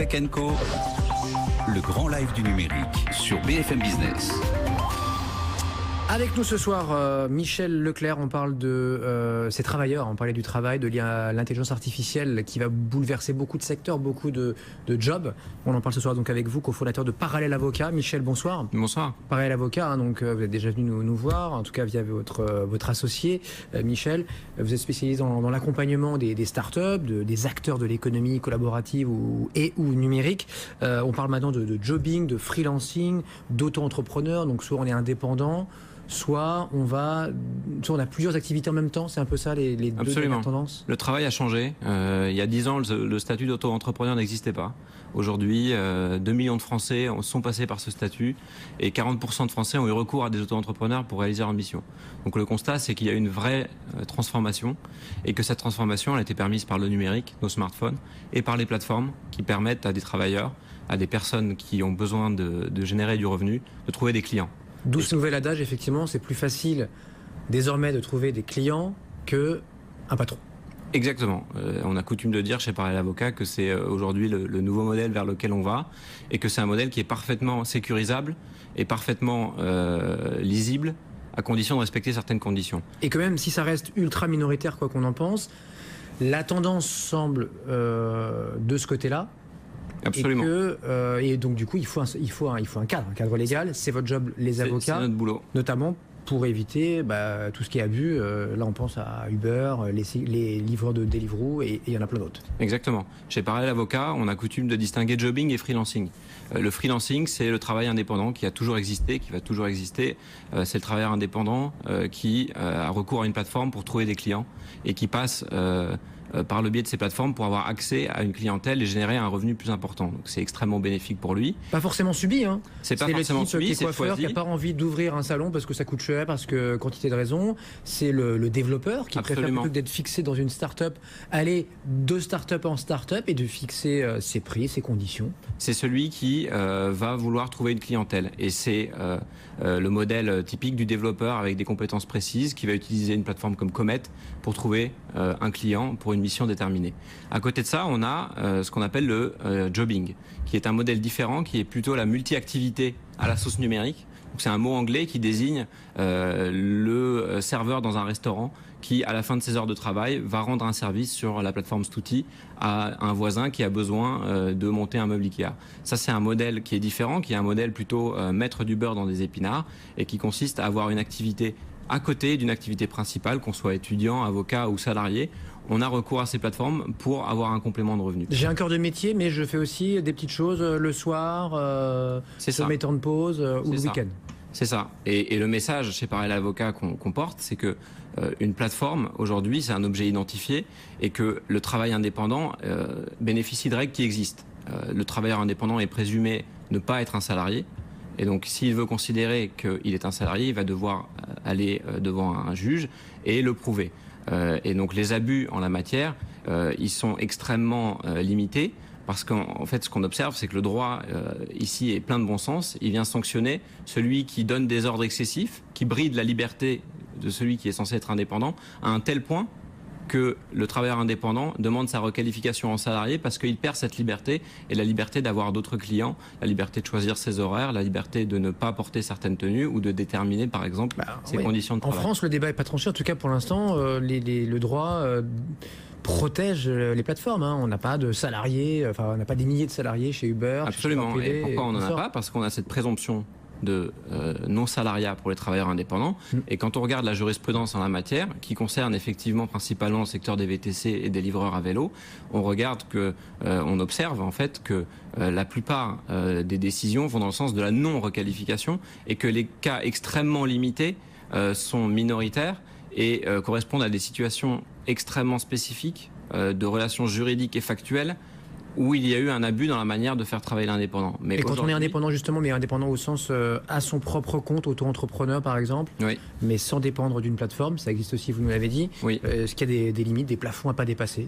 Tech Co, le grand live du numérique sur BFM Business. Avec nous ce soir, Michel Leclerc, on parle de ces travailleurs, on parlait du travail, de l'intelligence artificielle qui va bouleverser beaucoup de secteurs, beaucoup de jobs. On en parle ce soir donc avec vous, cofondateur de Parallèle Avocat. Michel, bonsoir. Bonsoir. Parallèle Avocat, donc vous êtes déjà venu nous voir, en tout cas via votre associé, Michel. Vous êtes spécialisé dans l'accompagnement des startups, des acteurs de l'économie collaborative ou numérique. On parle maintenant de jobbing, de freelancing, d'auto-entrepreneurs, donc soit on est indépendant, soit on a plusieurs activités en même temps. C'est un peu ça les deux dernières tendances. Le travail a changé. Il y a 10 ans, le statut d'auto-entrepreneur n'existait pas. Aujourd'hui, 2 millions de Français sont passés par ce statut et 40% de Français ont eu recours à des auto-entrepreneurs pour réaliser leur mission. Donc le constat, c'est qu'il y a une vraie transformation et que cette transformation a été permise par le numérique, nos smartphones, et par les plateformes qui permettent à des travailleurs, à des personnes qui ont besoin de générer du revenu, de trouver des clients. D'où ce nouvel adage, effectivement, c'est plus facile désormais de trouver des clients qu'un patron. Exactement. On a coutume de dire chez Parallèle Avocat que c'est aujourd'hui le nouveau modèle vers lequel on va et que c'est un modèle qui est parfaitement sécurisable et parfaitement lisible à condition de respecter certaines conditions. Et que même si ça reste ultra minoritaire, quoi qu'on en pense, la tendance semble de ce côté-là. Absolument. Et donc du coup, il faut un cadre légal. C'est votre job, les avocats. C'est notre boulot. Notamment pour éviter tout ce qui est abus. Là, on pense à Uber, les livreurs de Deliveroo et il y en a plein d'autres. Exactement. Chez Parallèle Avocat, on a coutume de distinguer jobbing et freelancing. Le freelancing, c'est le travail indépendant qui a toujours existé, qui va toujours exister. C'est le travailleur indépendant qui a recours à une plateforme pour trouver des clients et qui passe par le biais de ces plateformes pour avoir accès à une clientèle et générer un revenu plus important. Donc c'est extrêmement bénéfique pour lui. Pas forcément subi, hein. C'est pas forcément subi, c'est le coiffeur qui n'a pas envie d'ouvrir un salon parce que ça coûte cher, parce que quantité de raisons. C'est le développeur qui préfère plutôt que d'être fixé dans une start-up, aller de start-up en start-up et de fixer ses prix, ses conditions. C'est celui qui va vouloir trouver une clientèle. Et c'est le modèle typique du développeur avec des compétences précises qui va utiliser une plateforme comme Comet pour trouver un client pour une mission déterminée. À côté de ça, on a ce qu'on appelle le jobbing, qui est un modèle différent, qui est plutôt la multi-activité à la sauce numérique. C'est un mot anglais qui désigne le serveur dans un restaurant qui, à la fin de ses heures de travail, va rendre un service sur la plateforme Stouti à un voisin qui a besoin de monter un meuble Ikea. Ça, c'est un modèle qui est différent, qui est un modèle plutôt mettre du beurre dans des épinards et qui consiste à avoir une activité à côté d'une activité principale, qu'on soit étudiant, avocat ou salarié. On a recours à ces plateformes pour avoir un complément de revenus. J'ai un cœur de métier, mais je fais aussi des petites choses le soir, sur mes temps de pause ou le week-end. C'est ça. Et le message chez Parallèle Avocat qu'on porte, c'est que une plateforme, aujourd'hui, c'est un objet identifié et que le travail indépendant bénéficie de règles qui existent. Le travailleur indépendant est présumé ne pas être un salarié. Et donc, s'il veut considérer qu'il est un salarié, il va devoir aller devant un juge et le prouver. Et donc, les abus en la matière, ils sont extrêmement limités. Parce qu'en fait, ce qu'on observe, c'est que le droit, ici, est plein de bon sens. Il vient sanctionner celui qui donne des ordres excessifs, qui bride la liberté de celui qui est censé être indépendant, à un tel point que le travailleur indépendant demande sa requalification en salarié parce qu'il perd cette liberté et la liberté d'avoir d'autres clients, la liberté de choisir ses horaires, la liberté de ne pas porter certaines tenues ou de déterminer, par exemple, ses conditions de travail. En France, le débat n'est pas tranché. En tout cas, pour l'instant, le droit protège les plateformes. On n'a pas de salariés, on n'a pas des milliers de salariés chez Uber. Absolument. Chez et pourquoi on n'en a pas? Parce qu'on a cette présomption de non-salariat pour les travailleurs indépendants. Et quand on regarde la jurisprudence en la matière, qui concerne effectivement principalement le secteur des VTC et des livreurs à vélo, on regarde on observe en fait que la plupart des décisions vont dans le sens de la non-requalification et que les cas extrêmement limités sont minoritaires et correspondent à des situations extrêmement spécifiques de relations juridiques et factuelles où il y a eu un abus dans la manière de faire travailler l'indépendant. Et quand on est indépendant justement, mais indépendant au sens à son propre compte, auto-entrepreneur par exemple, oui, mais sans dépendre d'une plateforme, ça existe aussi, vous nous l'avez dit, oui. Est-ce qu'il y a des limites, des plafonds à pas dépasser ?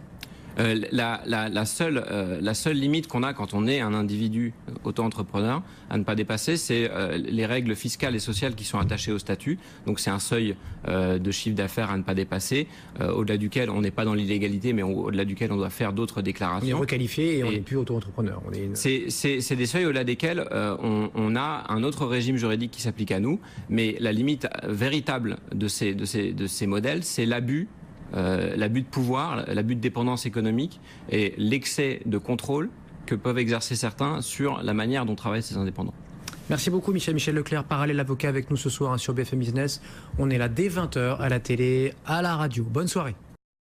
La seule limite qu'on a quand on est un individu auto-entrepreneur à ne pas dépasser, c'est les règles fiscales et sociales qui sont attachées au statut. Donc c'est un seuil de chiffre d'affaires à ne pas dépasser, au-delà duquel on n'est pas dans l'illégalité, mais au-delà duquel on doit faire d'autres déclarations. On est requalifié et on n'est plus auto-entrepreneur. C'est des seuils au-delà desquels on a un autre régime juridique qui s'applique à nous, mais la limite véritable de ces modèles, c'est l'abus de pouvoir, l'abus de dépendance économique et l'excès de contrôle que peuvent exercer certains sur la manière dont travaillent ces indépendants. Merci beaucoup Michel Leclerc, Parallèle avocat avec nous ce soir sur BFM Business. On est là dès 20h à la télé, à la radio. Bonne soirée.